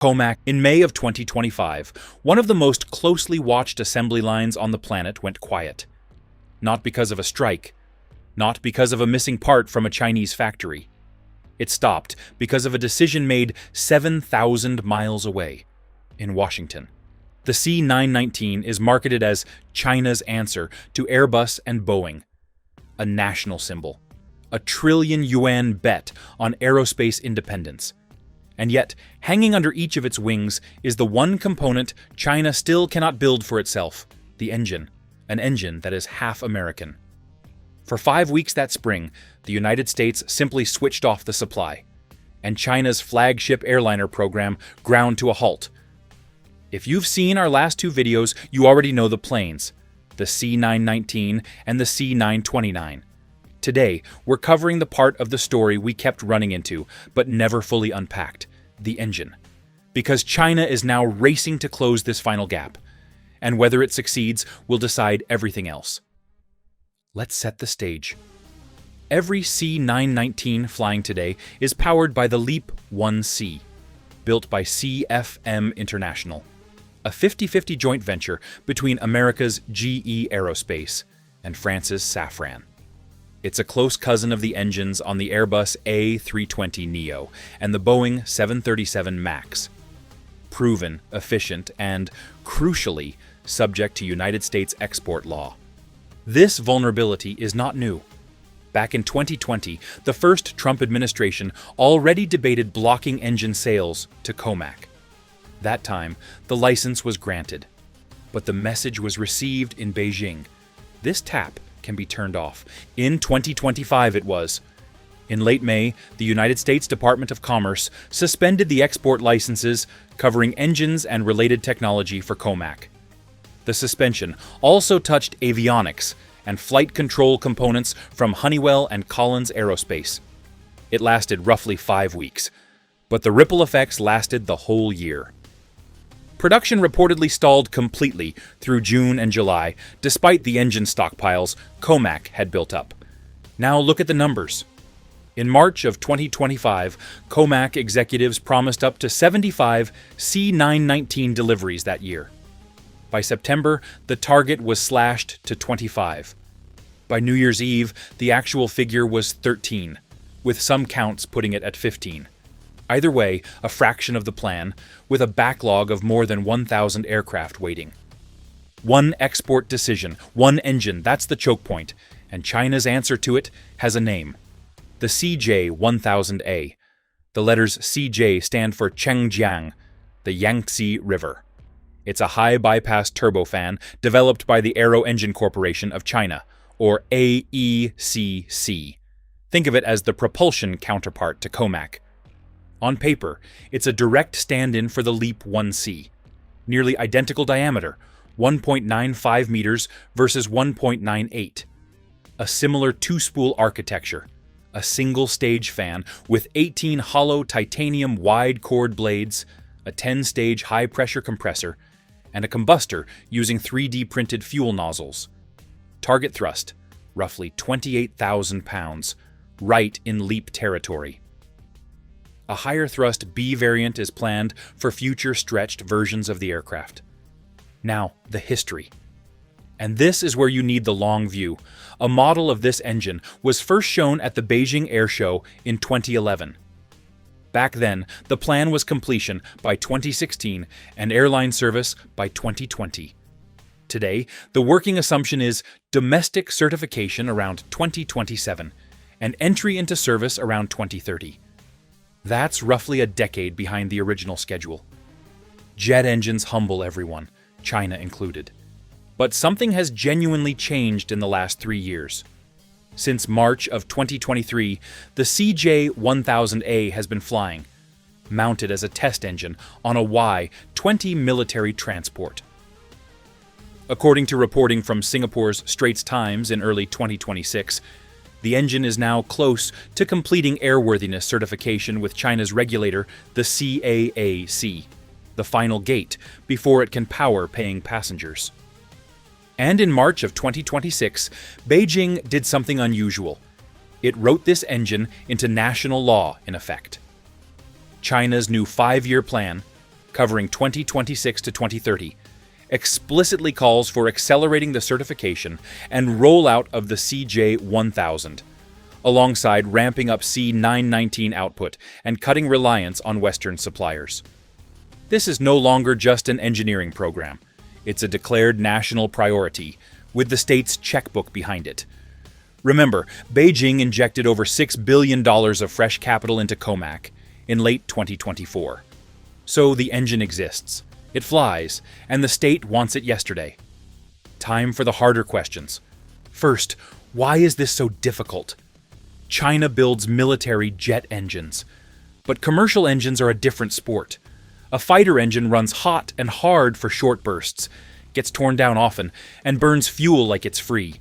COMAC. In May of 2025, one of the most closely watched assembly lines on the planet went quiet. Not because of a strike, not because of a missing part from a Chinese factory. It stopped because of a decision made 7,000 miles away, in Washington. The C919 is marketed as China's answer to Airbus and Boeing, a national symbol, a trillion-yuan bet on aerospace independence. And yet, hanging under each of its wings is the one component China still cannot build for itself, the engine, an engine that is half American. For 5 weeks that spring, the United States simply switched off the supply, and China's flagship airliner program ground to a halt. If you've seen our last two videos, you already know the planes, the C919 and the C929. Today, we're covering the part of the story we kept running into, but never fully unpacked, the engine. Because China is now racing to close this final gap, and whether it succeeds will decide everything else. Let's set the stage. Every C919 flying today is powered by the LEAP 1C, built by CFM International, a 50-50 joint venture between America's GE Aerospace and France's Safran. It's a close cousin of the engines on the Airbus A320neo and the Boeing 737 MAX. Proven, efficient, and, crucially, subject to United States export law. This vulnerability is not new. Back in 2020, the first Trump administration already debated blocking engine sales to COMAC. That time, the license was granted, but the message was received in Beijing. This tap can be turned off. In 2025 it was. In late May, the United States Department of Commerce suspended the export licenses covering engines and related technology for COMAC. The suspension also touched avionics and flight control components from Honeywell and Collins Aerospace. It lasted roughly 5 weeks, but the ripple effects lasted the whole year. Production reportedly stalled completely through June and July, despite the engine stockpiles COMAC had built up. Now look at the numbers. In March of 2025, COMAC executives promised up to 75 C919 deliveries that year. By September, the target was slashed to 25. By New Year's Eve, the actual figure was 13, with some counts putting it at 15. Either way, a fraction of the plan, with a backlog of more than 1,000 aircraft waiting. One export decision, one engine, that's the choke point, and China's answer to it has a name. The CJ-1000A. The letters CJ stand for Chengjiang, the Yangtze River. It's a high-bypass turbofan developed by the Aero Engine Corporation of China, or AECC. Think of it as the propulsion counterpart to COMAC. On paper, it's a direct stand-in for the LEAP 1C. Nearly identical diameter, 1.95 meters versus 1.98. A similar two-spool architecture. A single-stage fan with 18 hollow titanium wide-chord blades, a 10-stage high-pressure compressor, and a combustor using 3D-printed fuel nozzles. Target thrust, roughly 28,000 pounds, right in LEAP territory. A higher thrust B variant is planned for future stretched versions of the aircraft. Now, the history. And this is where you need the long view. A model of this engine was first shown at the Beijing Air Show in 2011. Back then, the plan was completion by 2016 and airline service by 2020. Today, the working assumption is domestic certification around 2027 and entry into service around 2030. That's roughly a decade behind the original schedule. Jet engines humble everyone, China included. But something has genuinely changed in the last 3 years. Since March of 2023, the CJ-1000A has been flying, mounted as a test engine on a Y-20 military transport. According to reporting from Singapore's Straits Times in early 2026, the engine is now close to completing airworthiness certification with China's regulator, the CAAC, the final gate before it can power paying passengers. And in March of 2026, Beijing did something unusual. It wrote this engine into national law, in effect. China's new 5-year plan, covering 2026 to 2030, explicitly calls for accelerating the certification and rollout of the CJ1000, alongside ramping up C919 output and cutting reliance on Western suppliers. This is no longer just an engineering program. It's a declared national priority, with the state's checkbook behind it. Remember, Beijing injected over $6 billion of fresh capital into COMAC in late 2024. So the engine exists, it flies, and the state wants it yesterday. Time for the harder questions. First, why is this so difficult? China builds military jet engines, but commercial engines are a different sport. A fighter engine runs hot and hard for short bursts, gets torn down often, and burns fuel like it's free.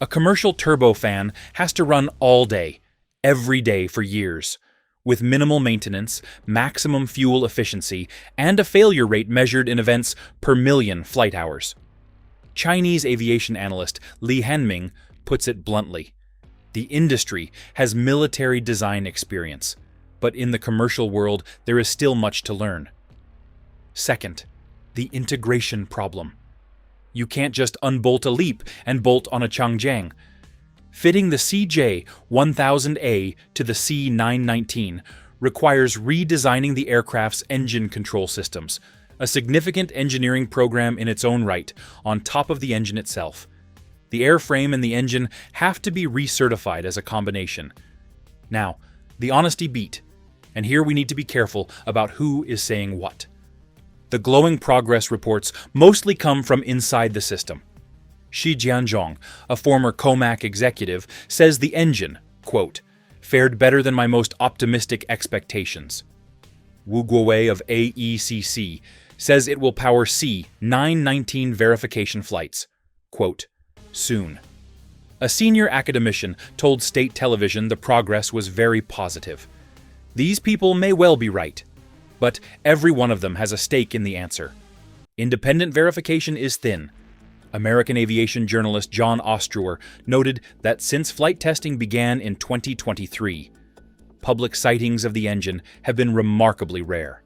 A commercial turbofan has to run all day, every day for years, with minimal maintenance, maximum fuel efficiency, and a failure rate measured in events per million flight hours. Chinese aviation analyst Li Hanming puts it bluntly. The industry has military design experience, but in the commercial world there is still much to learn. Second, the integration problem. You can't just unbolt a LEAP and bolt on a Changjiang. Fitting the CJ1000A to the C919 requires redesigning the aircraft's engine control systems, a significant engineering program in its own right, on top of the engine itself. The airframe and the engine have to be recertified as a combination. Now, the honesty beat, and here we need to be careful about who is saying what. The glowing progress reports mostly come from inside the system. Shi Jianzhong, a former COMAC executive, says the engine, quote, fared better than my most optimistic expectations. Wu Guowei of AECC says it will power C919 verification flights, quote, soon. A senior academician told state television the progress was very positive. These people may well be right, but every one of them has a stake in the answer. Independent verification is thin. American aviation journalist John Ostruer noted that since flight testing began in 2023, public sightings of the engine have been remarkably rare.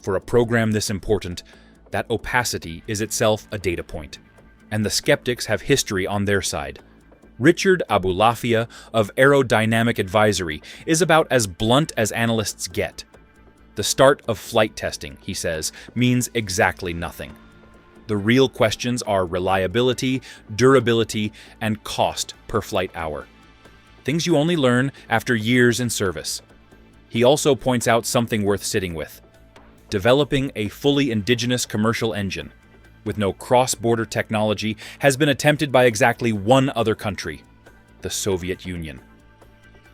For a program this important, that opacity is itself a data point, and the skeptics have history on their side. Richard Abulafia of Aerodynamic Advisory is about as blunt as analysts get. The start of flight testing, he says, means exactly nothing. The real questions are reliability, durability, and cost per flight hour. Things you only learn after years in service. He also points out something worth sitting with. Developing a fully indigenous commercial engine with no cross-border technology has been attempted by exactly one other country, the Soviet Union.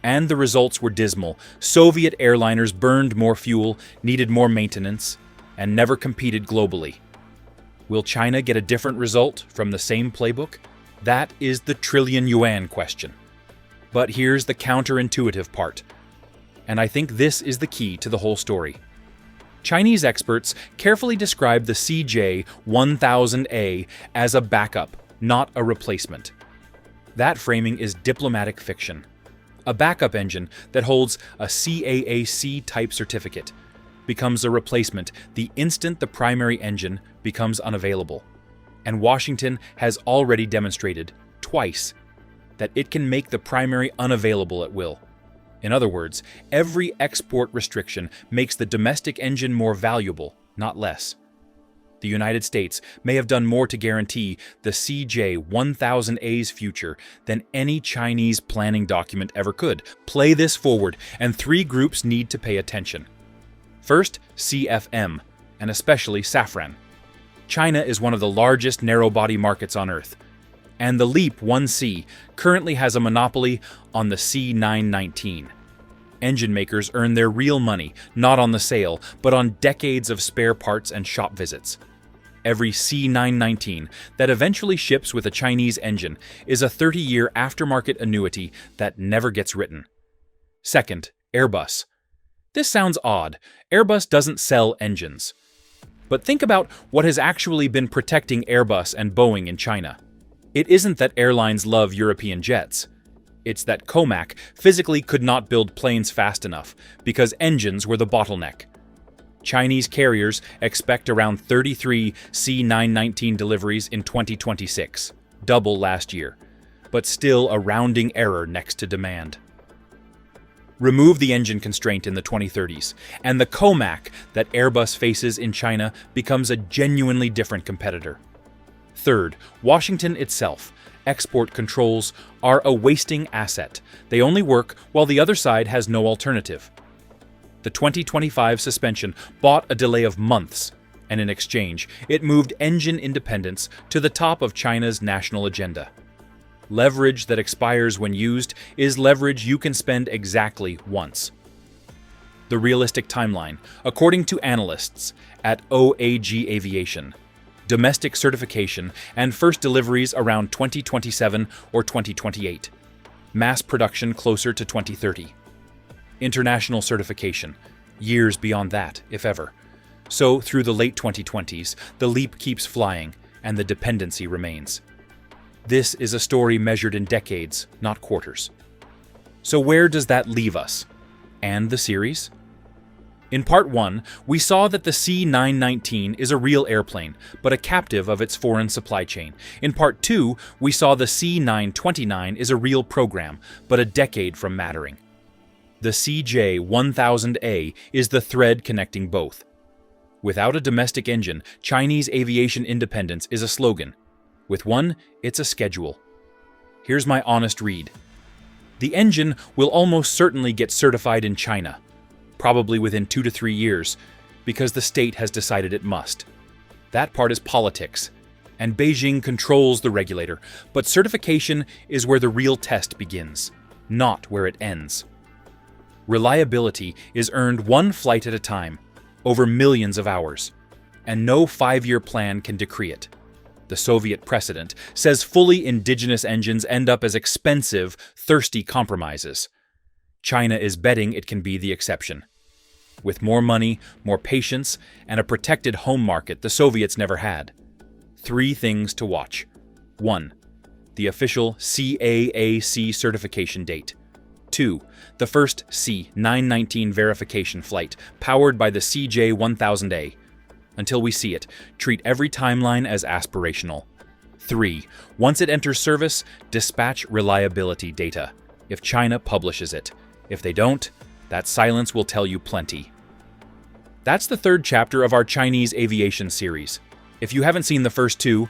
And the results were dismal. Soviet airliners burned more fuel, needed more maintenance, and never competed globally. Will China get a different result from the same playbook? That is the trillion-yuan question. But here's the counterintuitive part, and I think this is the key to the whole story. Chinese experts carefully describe the CJ1000A as a backup, not a replacement. That framing is diplomatic fiction. A backup engine that holds a CAAC-type certificate becomes a replacement the instant the primary engine becomes unavailable. And Washington has already demonstrated, twice, that it can make the primary unavailable at will. In other words, every export restriction makes the domestic engine more valuable, not less. The United States may have done more to guarantee the CJ1000A's future than any Chinese planning document ever could. Play this forward, and three groups need to pay attention. First, CFM, and especially Safran. China is one of the largest narrow-body markets on Earth, and the LEAP 1C currently has a monopoly on the C919. Engine makers earn their real money, not on the sale, but on decades of spare parts and shop visits. Every C919 that eventually ships with a Chinese engine is a 30-year aftermarket annuity that never gets written. Second, Airbus. This sounds odd. Airbus doesn't sell engines. But think about what has actually been protecting Airbus and Boeing in China. It isn't that airlines love European jets. It's that COMAC physically could not build planes fast enough because engines were the bottleneck. Chinese carriers expect around 33 C919 deliveries in 2026, double last year, but still a rounding error next to demand. Remove the engine constraint in the 2030s, and the COMAC that Airbus faces in China becomes a genuinely different competitor. Third, Washington itself. Export controls are a wasting asset. They only work while the other side has no alternative. The 2025 suspension bought a delay of months, and in exchange, it moved engine independence to the top of China's national agenda. Leverage that expires when used is leverage you can spend exactly once. The realistic timeline, according to analysts at OAG Aviation, domestic certification and first deliveries around 2027 or 2028. Mass production closer to 2030. International certification, years beyond that, if ever. So, through the late 2020s, the leap keeps flying and the dependency remains. This is a story measured in decades, not quarters. So where does that leave us? And the series? In Part 1, we saw that the C919 is a real airplane, but a captive of its foreign supply chain. In Part 2, we saw the C929 is a real program, but a decade from mattering. The CJ1000A is the thread connecting both. Without a domestic engine, Chinese aviation independence is a slogan. With one, it's a schedule. Here's my honest read. The engine will almost certainly get certified in China, probably within 2 to 3 years, because the state has decided it must. That part is politics, and Beijing controls the regulator, but certification is where the real test begins, not where it ends. Reliability is earned one flight at a time, over millions of hours, and no 5-year plan can decree it. The Soviet precedent says fully indigenous engines end up as expensive, thirsty compromises. China is betting it can be the exception. With more money, more patience, and a protected home market the Soviets never had. 3 things to watch. 1. The official CAAC certification date. 2. The first C919 verification flight, powered by the CJ1000A. Until we see it, treat every timeline as aspirational. 3. Once it enters service, dispatch reliability data, if China publishes it. If they don't, that silence will tell you plenty. That's the 3rd chapter of our Chinese aviation series. If you haven't seen the first 2,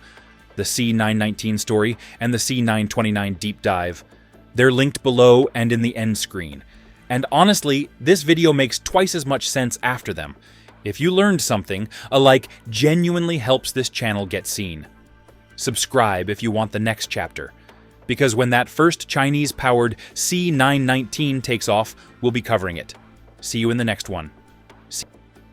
the C919 story and the C929 deep dive, they're linked below and in the end screen. And honestly, this video makes twice as much sense after them. If you learned something, a like genuinely helps this channel get seen. Subscribe if you want the next chapter, because when that first Chinese-powered C919 takes off, we'll be covering it. See you in the next one.